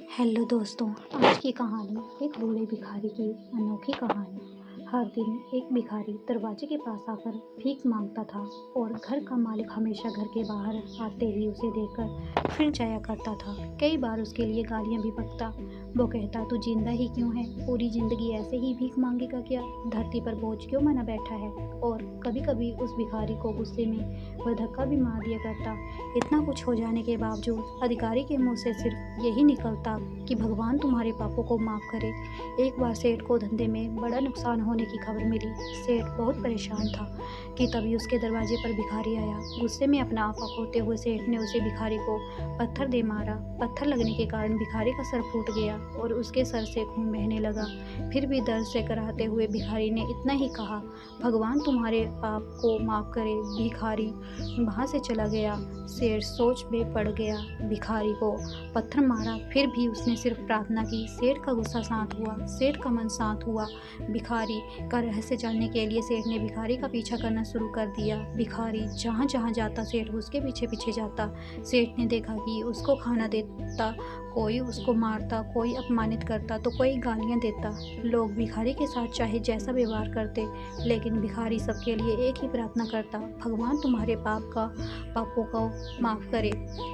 Hello दोस्तों। आज की कहानी एक बूढ़े भिखारी की अनोखी कहानी। हर दिन एक भिखारी दरवाजे के पास आकर भीख मांगता था और घर का मालिक हमेशा घर के बाहर आते ही उसे देखकर फिर जाया करता था। कई बार उसके लिए गालियां भी बकता। वो कहता, तू जिंदा ही क्यों है? पूरी जिंदगी ऐसे ही भीख मांगेगा क्या? धरती पर बोझ क्यों बना बैठा है? और कभी कभी उस भिखारी को गुस्से में वह धक्का भी मार दिया करता। इतना कुछ हो जाने के बावजूद अधिकारी के मुंह से सिर्फ यही निकलता कि भगवान तुम्हारे पापों को माफ़ करे। एक बार सेठ को धंधे में बड़ा नुकसान होने की खबर मिली। सेठ बहुत परेशान था कि तभी उसके दरवाजे पर भिखारी आया। गुस्से में अपना आपा खोते हुए सेठ ने उसे भिखारी को पत्थर दे मारा। पत्थर लगने के कारण भिखारी का सर फूट गया और उसके सर से खून बहने लगा। फिर भी दर्द से कराहते हुए भिखारी ने इतना ही कहा, भगवान तुम्हारे पाप को माफ़ करे। भिखारी वहाँ से चला गया। सेठ सोच में पड़ गया। भिखारी को पत्थर मारा, फिर भी उसने सिर्फ प्रार्थना की। सेठ का गुस्सा शांत हुआ, सेठ का मन शांत हुआ। भिखारी का रहस्य जानने के लिए सेठ ने भिखारी का पीछा करना शुरू कर दिया। भिखारी जहाँ जहाँ जाता सेठ उसके पीछे पीछे जाता। सेठ ने देखा कि उसको खाना देता कोई उसको मारता, कोई अपमानित करता तो कोई गालियाँ देता। लोग भिखारी के साथ चाहे जैसा व्यवहार करते, लेकिन भिखारी सबके लिए एक ही प्रार्थना करता, भगवान तुम्हारे पापों को माफ़ करे।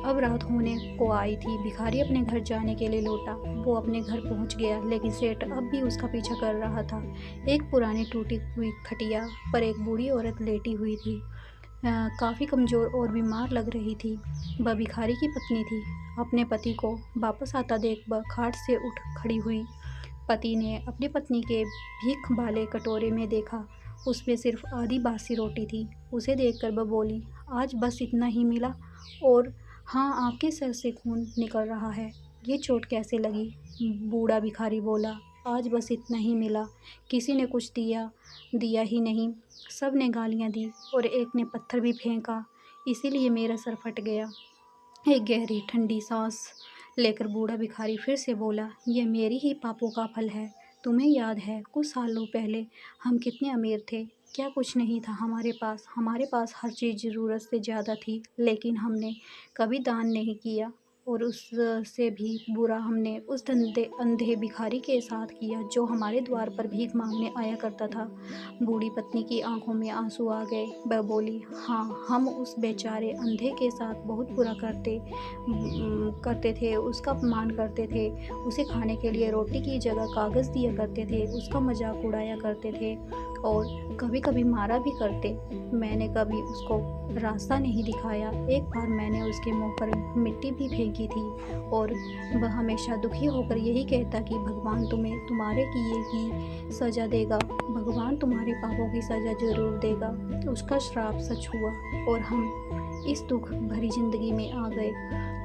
अब रात होने को आई थी। भिखारी अपने घर जाने के लिए लौटा। वो अपने घर पहुंच गया, लेकिन सेठ अब भी उसका पीछा कर रहा था। एक पुरानी टूटी हुई खटिया पर एक बूढ़ी औरत लेटी हुई थी। काफ़ी कमज़ोर और बीमार लग रही थी। वह भिखारी की पत्नी थी। अपने पति को वापस आता देख वह खाट से उठ खड़ी हुई। पति ने अपनी पत्नी के भीख वाले कटोरे में देखा। उसमें सिर्फ आधी बासी रोटी थी। उसे देखकर वह बोली, आज बस इतना ही मिला? और हाँ, आपके सर से खून निकल रहा है। ये चोट कैसे लगी? बूढ़ा भिखारी बोला, आज बस इतना ही मिला। किसी ने कुछ दिया ही नहीं। सब ने गालियाँ दी और एक ने पत्थर भी फेंका, इसीलिए मेरा सर फट गया। एक गहरी ठंडी सांस लेकर बूढ़ा भिखारी फिर से बोला, यह मेरी ही पापों का फल है। तुम्हें याद है कुछ सालों पहले हम कितने अमीर थे? क्या कुछ नहीं था हमारे पास हर चीज़ ज़रूरत से ज़्यादा थी, लेकिन हमने कभी दान नहीं किया। और उससे भी बुरा हमने उस अंधे भिखारी के साथ किया जो हमारे द्वार पर भीख मांगने आया करता था। बूढ़ी पत्नी की आंखों में आंसू आ गए। वह बोली, हाँ, हम उस बेचारे अंधे के साथ बहुत बुरा करते थे। उसका अपमान करते थे। उसे खाने के लिए रोटी की जगह कागज़ दिया करते थे। उसका मजाक उड़ाया करते थे और कभी कभी मारा भी करते। मैंने कभी उसको रास्ता नहीं दिखाया। एक बार मैंने उसके मुंह पर मिट्टी भी फेंकी थी और वह हमेशा दुखी होकर यही कहता कि भगवान तुम्हें तुम्हारे किए की सज़ा देगा। भगवान तुम्हारे पापों की सज़ा जरूर देगा। उसका श्राप सच हुआ और हम इस दुख भरी जिंदगी में आ गए।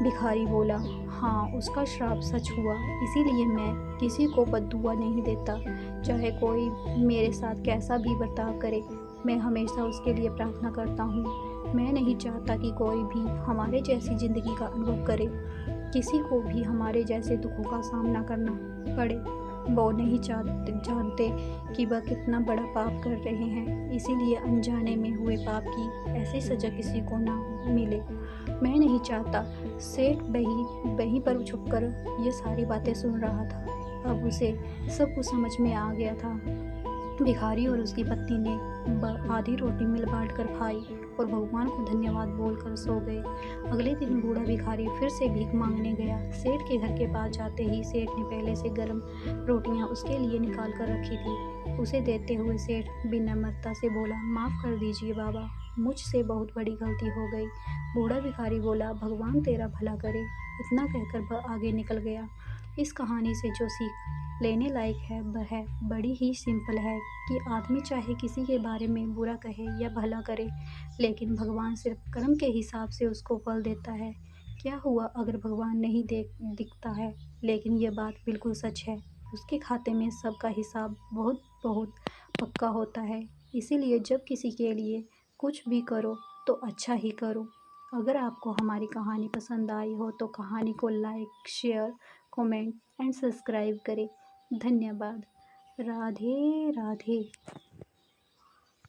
भिखारी बोला, हाँ, उसका श्राप सच हुआ, इसीलिए मैं किसी को बद्दुआ नहीं देता। चाहे कोई मेरे साथ कैसा भी बर्ताव करे, मैं हमेशा उसके लिए प्रार्थना करता हूँ। मैं नहीं चाहता कि कोई भी हमारे जैसी ज़िंदगी का अनुभव करे, किसी को भी हमारे जैसे दुखों का सामना करना पड़े। वो नहीं जानते कि वह कितना बड़ा पाप कर रहे हैं, इसीलिए अनजाने में हुए पाप की ऐसी सज़ा किसी को ना मिले। मैं नहीं चाहता। सेठ वहीं पर छुपकर ये सारी बातें सुन रहा था। अब उसे सब कुछ समझ में आ गया था। भिखारी और उसकी पत्नी ने आधी रोटी मिल बांट कर खाई और भगवान को धन्यवाद बोलकर सो गए। अगले दिन बूढ़ा भिखारी फिर से भीख मांगने गया। सेठ के घर के पास जाते ही सेठ ने पहले से गर्म रोटियां उसके लिए निकाल कर रखी थी। उसे देते हुए सेठ विनम्रता से बोला, माफ़ कर दीजिए बाबा, मुझसे बहुत बड़ी गलती हो गई। बूढ़ा भिखारी बोला, भगवान तेरा भला करे। इतना कहकर वह आगे निकल गया। इस कहानी से जो सीख लेने लायक है वह है बड़ी ही सिंपल है कि आदमी चाहे किसी के बारे में बुरा कहे या भला करे, लेकिन भगवान सिर्फ कर्म के हिसाब से उसको फल देता है। क्या हुआ अगर भगवान नहीं दिखता है, लेकिन यह बात बिल्कुल सच है, उसके खाते में सबका हिसाब बहुत बहुत पक्का होता है। इसीलिए जब किसी के लिए कुछ भी करो तो अच्छा ही करो। अगर आपको हमारी कहानी पसंद आई हो तो कहानी को like, share, comment and subscribe करें। धन्यवाद। राधे राधे।